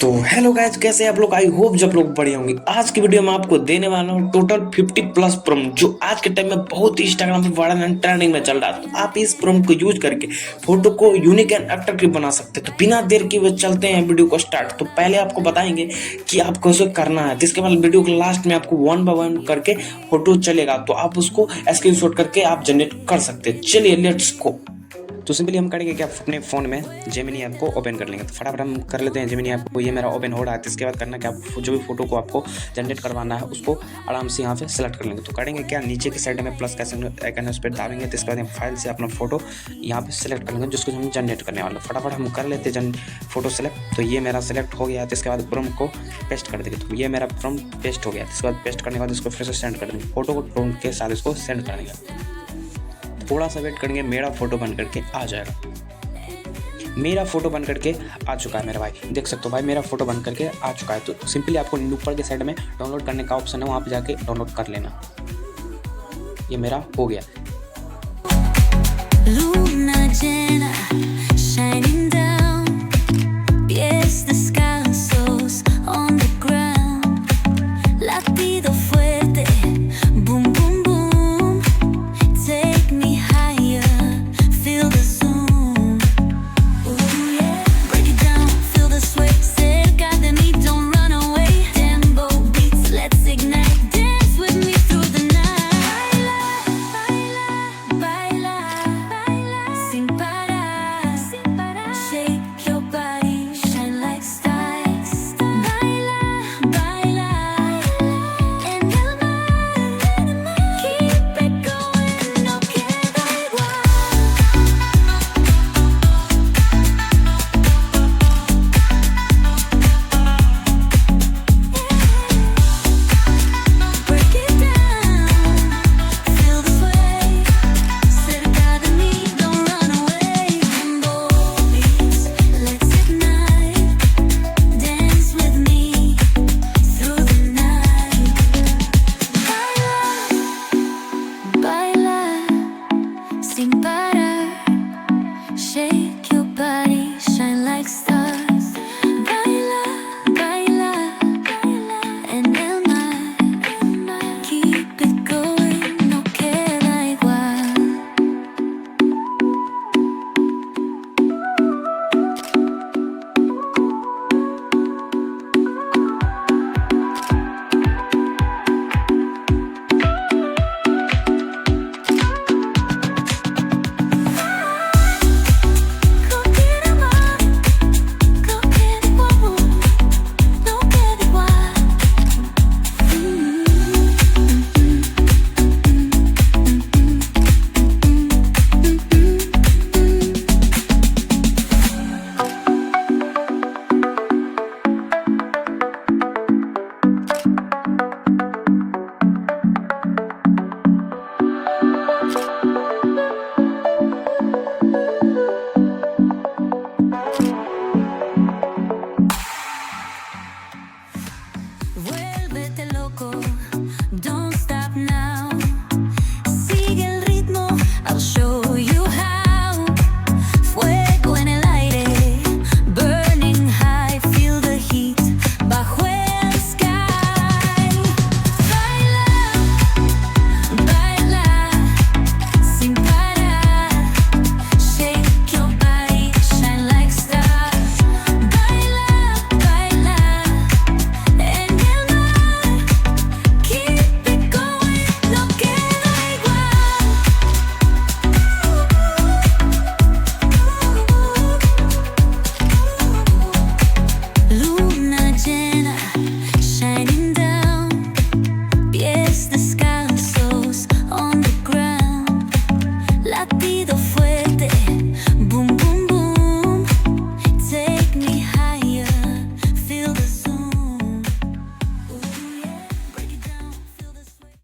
तो hello guys, कैसे हैं आप लोग। आई होप जब लोग बढ़िया होंगे। आज की वीडियो में आपको देने वाला हूँ टोटल 50 प्लस प्रॉम्प्ट जो आज के टाइम में बहुत ही इंस्टाग्राम पे वायरल एंड ट्रेंडिंग में चल रहा है। तो आप इस प्रॉम्प्ट को यूज करके फोटो को यूनिक एंड अट्रैक्टिव बना सकते हैं। तो बिना देर के हुए चलते हैं वीडियो को स्टार्ट। तो पहले आपको बताएंगे कि आपको कैसे करना है, जिसके बाद वीडियो के लास्ट में आपको वन बाय वन करके फोटो चलेगा, तो आप उसको स्क्रीनशॉट करके आप जनरेट कर सकते हैं। चलिए लेट्स गो। तो सिंपली हम करेंगे कि आप अपने फ़ोन में जेमिनी ऐप को ओपन कर लेंगे। तो फटाफट हम कर लेते हैं जेमिनी ऐप को। ये मेरा ओपन हो रहा है। तो इसके बाद करना कि आप जो भी फोटो को आपको जनरेट करवाना है उसको आराम से यहाँ पे सेलेक्ट कर लेंगे। तो करेंगे क्या, नीचे की साइड में प्लस का आइकन है, उस पर दाबेंगे। तो इसके बाद फाइल से अपना फोटो यहाँ पे सेलेक्ट कर लेंगे जिसको हम जनरेट करने वाले। फटाफट हम कर लेते हैं फोटो सेलेक्ट। तो ये मेरा सेलेक्ट हो गया। तो इसके बाद प्रॉम्प्ट को पेस्ट कर देंगे। तो ये मेरा प्रॉम्प्ट पेस्ट हो गया। इसके बाद पेस्ट करने के बाद इसको फिर से सेंड कर देंगे। फोटो को प्रॉम्प्ट के साथ इसको सेंड कर देंगे। थोड़ा सा वेट करेंगे, मेरा फोटो बन करके आ जाएगा। मेरा फोटो बन करके आ चुका है मेरा भाई, देख सकते हो भाई मेरा फोटो बन करके आ चुका है। तो सिंपली आपको ऊपर के साइड में डाउनलोड करने का ऑप्शन है, वहाँ पे जाके डाउनलोड कर लेना। ये मेरा हो गया।